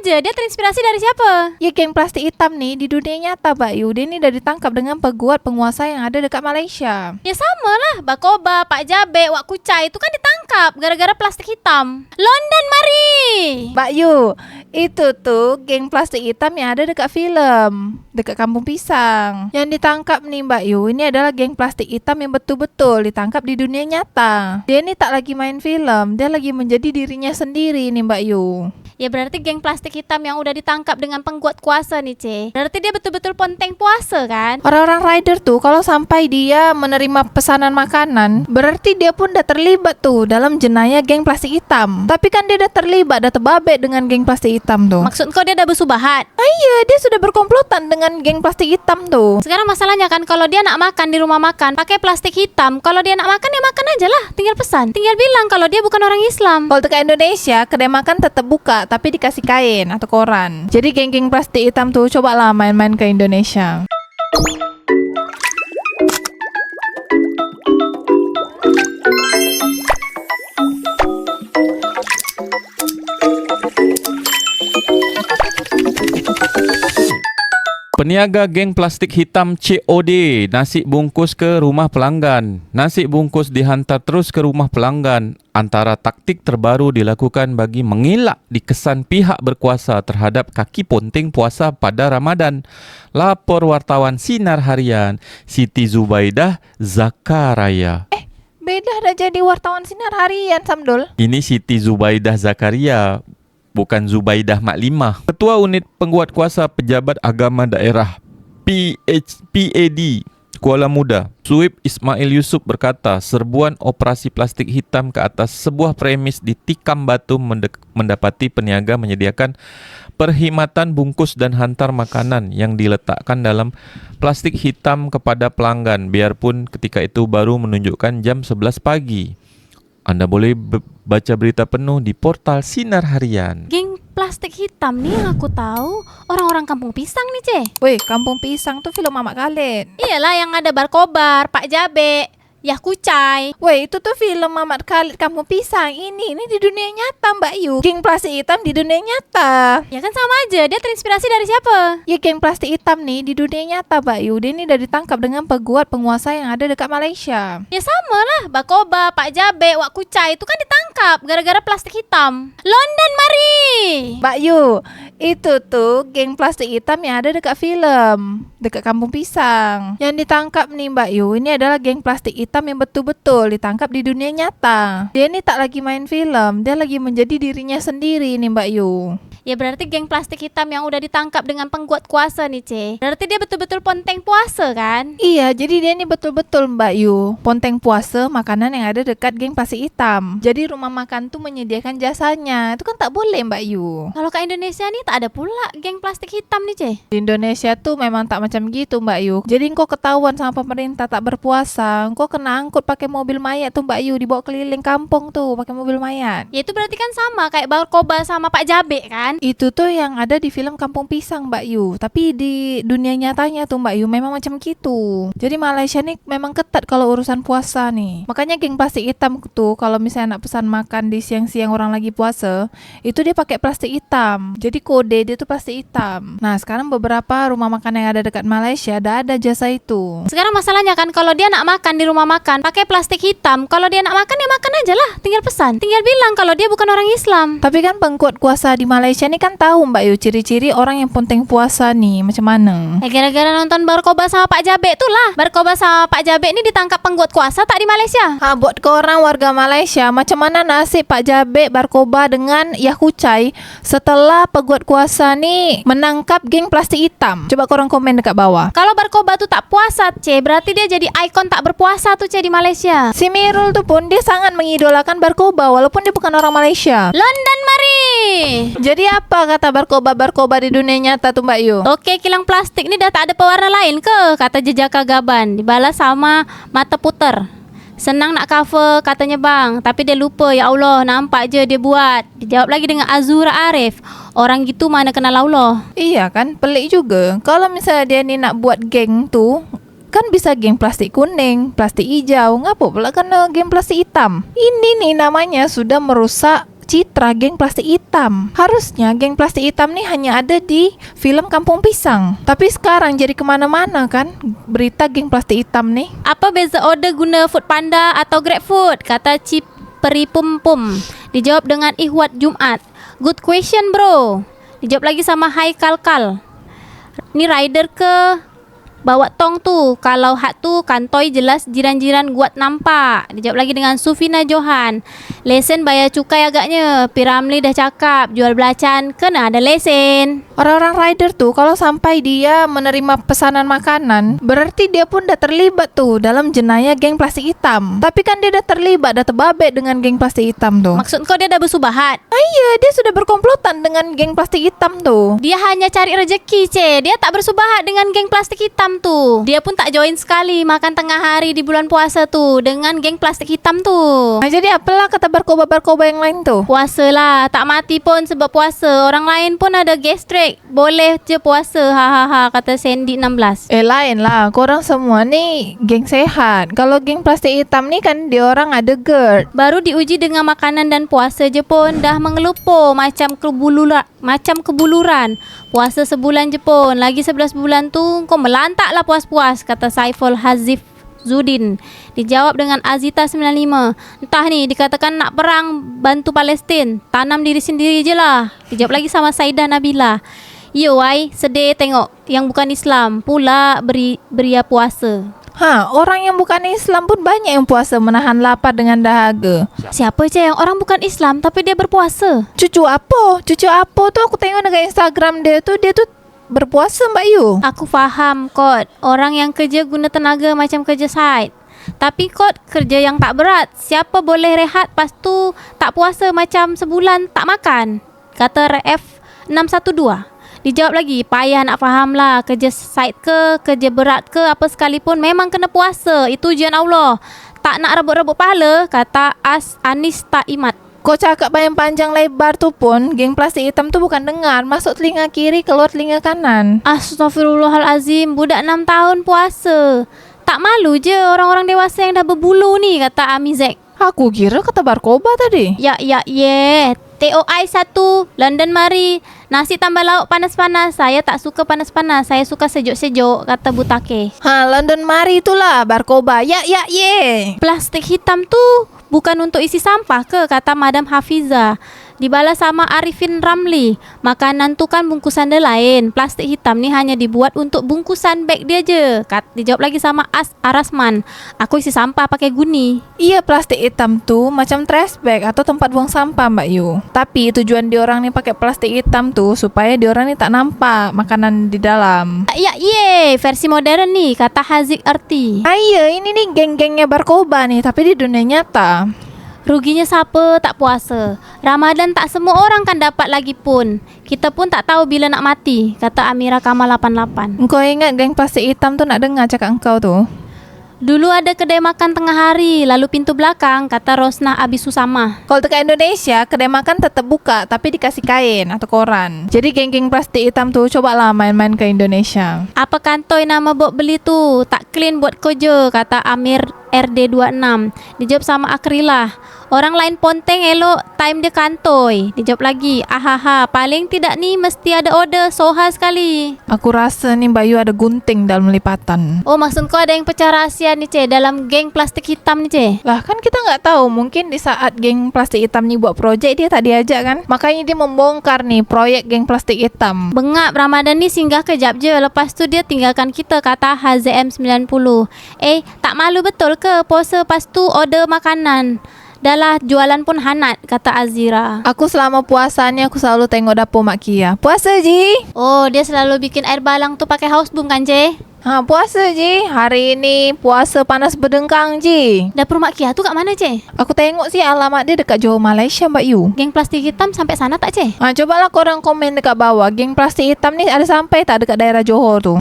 aja, dia terinspirasi dari siapa? Ya geng plastik hitam nih di dunia nyata Mbak Yu. Dia ini udah ditangkap dengan peguat penguasa yang ada dekat Malaysia. Ya sama lah, Barkoba, Pak Jabe, Wak Kucai itu kan ditangkap gara-gara plastik hitam. London mari! Mbak Yu, itu tuh geng plastik hitam yang ada dekat film, dekat Kampung Pisang. Yang ditangkap nih Mbak Yu, ini adalah geng plastik hitam yang betul-betul ditangkap di dunia nyata. Dia ini tak lagi main film, dia lagi menjadi dirinya sendiri nih Mbak Yu. Ya berarti geng plastik hitam yang udah ditangkap dengan pengguat kuasa nih, Ce. Berarti dia betul-betul ponteng puasa kan? Orang-orang rider tuh kalau sampai dia menerima pesanan makanan, berarti dia pun udah terlibat tuh dalam jenayah geng plastik hitam. Tapi kan dia udah terlibat, udah terbabit dengan geng plastik hitam tuh. Maksud kau dia udah bersubahat? Iya, dia sudah berkomplotan dengan geng plastik hitam tuh. Sekarang masalahnya kan kalau dia nak makan di rumah makan pakai plastik hitam, kalau dia nak makan ya makan aja lah, tinggal pesan. Tinggal bilang kalau dia bukan orang Islam. Kalau dekat Indonesia, kedai makan tetap buka tapi dikasih kain atau koran. Jadi geng-geng plastik hitam tuh cobalah main-main ke Indonesia. Peniaga geng plastik hitam COD, nasi bungkus ke rumah pelanggan. Nasi bungkus dihantar terus ke rumah pelanggan. Antara taktik terbaru dilakukan bagi mengelak dikesan pihak berkuasa terhadap kaki ponteng puasa pada Ramadan. Lapor wartawan Sinar Harian, Siti Zubaidah Zakaria. Beda dah jadi wartawan Sinar Harian, Samdul. Ini Siti Zubaidah Zakaria, bukan Zubaidah Maklimah. Ketua Unit Pengguat Kuasa Pejabat Agama Daerah PAD Kuala Muda, Suib Ismail Yusuf berkata, serbuan operasi plastik hitam ke atas sebuah premis di Tikam Batu mendapati peniaga menyediakan perkhidmatan bungkus dan hantar makanan yang diletakkan dalam plastik hitam kepada pelanggan, biarpun ketika itu baru menunjukkan jam 11 pagi. Anda boleh baca berita penuh di portal Sinar Harian. Geng plastik hitam nih yang aku tahu orang-orang Kampung Pisang nih, Ce. Weh, Kampung Pisang tuh film Mamat Khalid. Iyalah yang ada Barkobar, Pak Jabe, Yah Kucai. Weh, itu tuh film Mamat Khalid Kampung Pisang. Ini di dunia nyata Mbak Yu. Geng plastik hitam di dunia nyata. Ya kan sama aja, dia terinspirasi dari siapa? Ya geng plastik hitam nih di dunia nyata Mbak Yu. Dia ini udah ditangkap dengan peguat penguasa yang ada dekat Malaysia. Ya sama lah, Barkoba, Pak Jabe, Wak Kucai itu kan ditangkap gara-gara plastik hitam. London mari! Mbak Yu, itu tuh geng plastik hitam yang ada dekat film, dekat Kampung Pisang. Yang ditangkap nih Mbak Yu, ini adalah geng plastik hitam yang betul-betul ditangkap di dunia nyata. Dia ini tak lagi main film, dia lagi menjadi dirinya sendiri nih Mbak Yu. Ya berarti geng plastik hitam yang udah ditangkap dengan pengguat kuasa nih, Ce. Berarti dia betul-betul ponteng puasa kan? Iya, jadi dia ini betul-betul Mbak Yu, ponteng puasa makanan yang ada dekat geng plastik hitam. Jadi rumah makan tuh menyediakan jasanya. Itu kan tak boleh Mbak Yu. Kalau ke Indonesia nih tak ada pula geng plastik hitam nih, Ce. Di Indonesia tuh memang tak macam gitu Mbak Yu. Jadi engkau ketahuan sama pemerintah tak berpuasa, engkau kena angkut pakai mobil mayat tuh Mbak Yu, dibawa keliling kampung tuh pakai mobil mayat. Ya itu berarti kan sama kayak Barkoba sama Pak Jabe kan? Itu tuh yang ada di film Kampung Pisang Mbak Yu. Tapi di dunia nyatanya tuh Mbak Yu memang macam gitu. Jadi Malaysia nih memang ketat kalau urusan puasa nih. Makanya geng plastik hitam tuh kalau misalnya nak pesan makan di siang-siang orang lagi puasa, itu dia pakai plastik hitam. Jadi kode dia tuh plastik hitam. Nah sekarang beberapa rumah makan yang ada dekat Malaysia ada jasa itu. Sekarang masalahnya kan kalau dia nak makan di rumah makan pakai plastik hitam, kalau dia nak makan ya makan aja lah, tinggal pesan. Tinggal bilang kalau dia bukan orang Islam. Tapi kan pengkuat kuasa di Malaysia nih kan tahu Mbak Yu ciri-ciri orang yang ponteng puasa nih macam mana. Ya gara-gara nonton Barkoba sama Pak Jabe tuh lah. Barkoba sama Pak Jabe ini ditangkap pengguat kuasa tak di Malaysia? Buat korang warga Malaysia, macam mana nasib Pak Jabe, Barkoba dengan Yah Kucai setelah peguat kuasa nih menangkap geng plastik hitam? Coba korang komen dekat bawah. Kalau Barkoba tuh tak puasa, Ce, berarti dia jadi ikon tak berpuasa tuh, Ce, di Malaysia. Si Mirul tuh pun dia sangat mengidolakan Barkoba walaupun dia bukan orang Malaysia. London mari! Jadi apa kata Barkoba di dunia nyata tuh Mbak Yu? Oke, kilang plastik ni dah tak ada pewarna lain ke? Kata Jejaka Gaban. Dibalas sama Mata Puter. Senang nak cover katanya bang, tapi dia lupa, ya Allah, nampak je dia buat. Dijawab lagi dengan Azura Arif. Orang gitu mana kenal Allah. Iya kan, pelik juga. Kalau misalnya dia ni nak buat geng tuh, kan bisa geng plastik kuning, plastik hijau. Ngapa pula kena geng plastik hitam? Ini nih namanya sudah merusak citra geng plastik hitam. Harusnya geng plastik hitam nih hanya ada di film Kampung Pisang. Tapi sekarang jadi kemana-mana kan berita geng plastik hitam nih. Apa beza order guna Food Panda atau GrabFood? Kata Ciperi Pum Pum. Dijawab dengan Ihwat Jumat. Good question bro. Dijawab lagi sama Hai Kalkal. Ni rider ke bawa tong tu. Kalau hat tu kantoi jelas jiran-jiran guat nampak. Dijawab lagi dengan Sufina Johan. Lesen bayar cukai agaknya. Piramli dah cakap jual belacan kena ada lesen. Orang-orang rider tuh kalau sampai dia menerima pesanan makanan, berarti dia pun dah terlibat tuh dalam jenayah geng plastik hitam. Tapi kan dia dah terlibat, dah terbabit dengan geng plastik hitam tuh. Maksud kau dia dah bersubahat? Iya, dia sudah berkomplotan dengan geng plastik hitam tuh. Dia hanya cari rezeki, Dia tak bersubahat dengan geng plastik hitam tu. Dia pun tak join sekali makan tengah hari di bulan puasa tu dengan geng plastik hitam tu. Nah, jadi apalah kata barkoba-barkoba yang lain tuh? Puasa lah, tak mati pun sebab puasa. Orang lain pun ada gastrik. Boleh je puasa, hahaha, kata Sandy 16. Lain lah, korang semua nih geng sehat. Kalau geng plastik hitam nih kan dia orang ada GERD. Baru diuji dengan makanan dan puasa je pun dah mengelupo macam kebuluran. Puasa sebulan je pun, lagi 11 bulan tu kau melantak lah puas-puas, kata Saiful Hazif Zudin. Dijawab dengan Azita 95. Entah ni dikatakan nak perang bantu Palestin, tanam diri sendiri je lah. Dijawab lagi sama Saidah Nabila. Yo wai, sedih tengok yang bukan Islam pula beria puasa. Orang yang bukan Islam pun banyak yang puasa menahan lapar dengan dahaga. Siapa je yang orang bukan Islam tapi dia berpuasa? Cucu apa tu aku tengok dekat Instagram dia tu berpuasa Mbak Yu. Aku faham kot, orang yang kerja guna tenaga macam kerja site. Tapi kot kerja yang tak berat, siapa boleh rehat pas tu tak puasa macam sebulan tak makan? Kata F612. Dijawab lagi, payah nak faham lah, kerja site ke, kerja berat ke, apa sekalipun memang kena puasa. Itu ujian Allah. Tak nak rebut-rebut pahala, kata Anis Taimat. Kau cakap panjang lebar tu pun, geng plastik hitam tu bukan dengar, masuk telinga kiri, keluar telinga kanan. Astaghfirullahalazim, budak 6 tahun puasa. Tak malu je orang-orang dewasa yang dah berbulu ni, kata Amizek. Aku kira kata barkoba tadi. TOI 1, London Mari. Nasi tambah lauk panas-panas. Saya tak suka panas-panas, saya suka sejuk-sejuk, kata Butake. London Mari itulah barkoba. Plastik hitam tu bukan untuk isi sampah ke, kata Madam Hafiza. Dibalas sama Arifin Ramli. Makanan tu kan bungkusan dia lain. Plastik hitam ni hanya dibuat untuk bungkusan beg dia je. Dijawab lagi sama Arasman. Aku isi sampah pakai guni. Iya, plastik hitam tu macam trash bag atau tempat buang sampah Mbak Yu. Tapi tujuan diorang ni pakai plastik hitam tu supaya diorang ni tak nampak makanan di dalam. Versi modern ni, kata Haziq Arti. Ini nih geng-gengnya barkoba nih, tapi di dunia nyata. Ruginya siapa tak puasa? Ramadan tak semua orang kan dapat lagi pun. Kita pun tak tahu bila nak mati, kata Amira Kamal 88. Engkau ingat geng plastik hitam tu nak dengar cakap engkau tu? Dulu ada kedai makan tengah hari, lalu pintu belakang, kata Rosnah Abisusama. Kalau dekat Indonesia, kedai makan tetap buka tapi dikasih kain atau koran. Jadi geng-geng plastik hitam tu cobalah main-main ke Indonesia. Apa kantoi nama buat beli tu? Tak clean buat koja, kata Amir RD26. Dijawab sama Akrilah. Orang lain ponteng elok, time dia kantoi. Dijawab lagi, ahaha, paling tidak ni mesti ada order, soha sekali. Aku rasa ni Bayu ada gunting dalam lipatan. Oh, maksud kau ada yang pecah rahsia ni dalam geng plastik hitam ni Lah kan kita nggak tahu, mungkin di saat geng plastik hitam ni buat projek dia tak diajak kan. Makanya dia membongkar nih proyek geng plastik hitam. Bengap, Ramadan ni singgah kejap je, lepas tu dia tinggalkan kita, kata HZM90. Tak malu betul ke puasa pas tu order makanan? Dah lah jualan pun hanat, kata Azira. Aku selama puasa ni aku selalu tengok dapur Mak Kia. Puasa Ji. Oh, dia selalu bikin air balang tu pakai houseboom kan puasa Ji. Hari ni puasa panas berdengkang Ji. Dapur Mak Kia tu kat mana Aku tengok sih alamat dia dekat Johor Malaysia Mbak Yu. Geng plastik hitam sampai sana tak Cobalah korang komen dekat bawah, geng plastik hitam ni ada sampai tak dekat daerah Johor tu.